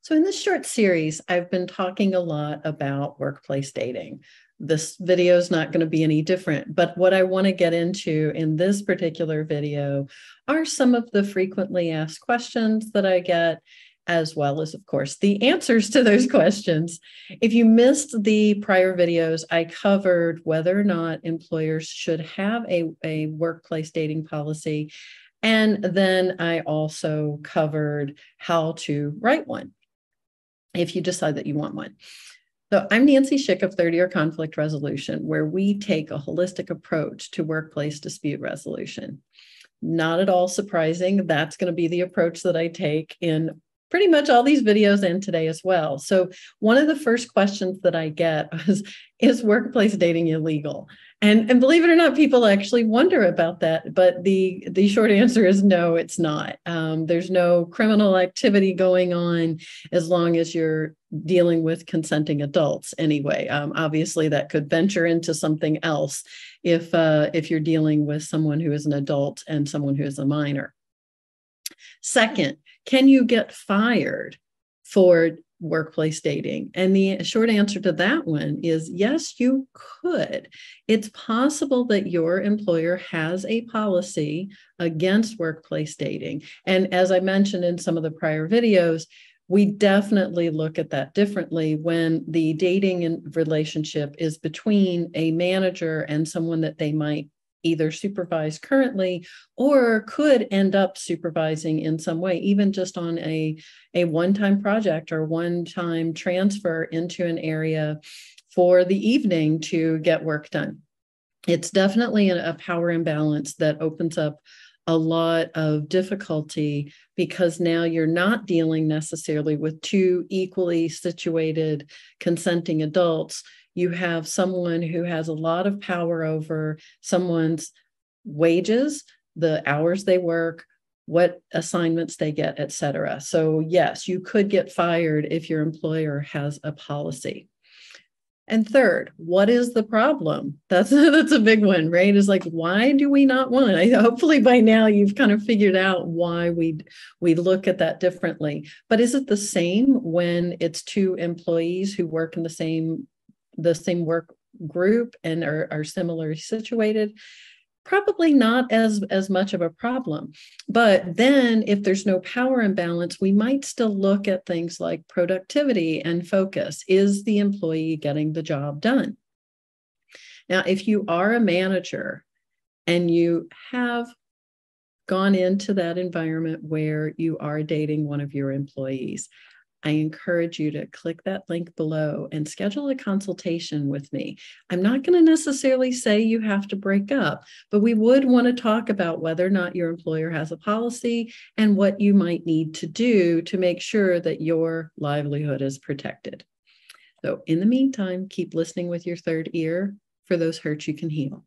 So in this short series, I've been talking a lot about workplace dating. This video is not going to be any different, but what I want to get into in this particular video are some of the frequently asked questions that I get, as well as, of course, the answers to those questions. If you missed the prior videos, I covered whether or not employers should have a workplace dating policy. And then I also covered how to write one if you decide that you want one. So I'm Nancy Schick of 30-Year Conflict Resolution, where we take a holistic approach to workplace dispute resolution. Not at all surprising, that's going to be the approach that I take in pretty much all these videos and today as well. So one of the first questions that I get is workplace dating illegal? And believe it or not, people actually wonder about that. But the short answer is no, it's not. There's no criminal activity going on as long as you're dealing with consenting adults anyway. Obviously, that could venture into something else if you're dealing with someone who is an adult and someone who is a minor. Second, can you get fired for workplace dating? And the short answer to that one is yes, you could. It's possible that your employer has a policy against workplace dating. And as I mentioned in some of the prior videos, we definitely look at that differently when the dating relationship is between a manager and someone that they might either supervise currently or could end up supervising in some way, even just on a one-time project or one-time transfer into an area for the evening to get work done. It's definitely a power imbalance that opens up a lot of difficulty because now you're not dealing necessarily with two equally situated consenting adults. You have someone who has a lot of power over someone's wages, the hours they work, what assignments they get, et cetera. So yes, you could get fired if your employer has a policy. And third, what is the problem? That's a big one, right? Is like, why do we not want it? Hopefully by now you've kind of figured out why we look at that differently. But is it the same when it's two employees who work in the same work group and are similarly situated? Probably not as much of a problem. But then if there's no power imbalance, we might still look at things like productivity and focus. Is the employee getting the job done? Now, if you are a manager and you have gone into that environment where you are dating one of your employees, I encourage you to click that link below and schedule a consultation with me. I'm not going to necessarily say you have to break up, but we would want to talk about whether or not your employer has a policy and what you might need to do to make sure that your livelihood is protected. So in the meantime, keep listening with your third ear for those hurts you can heal.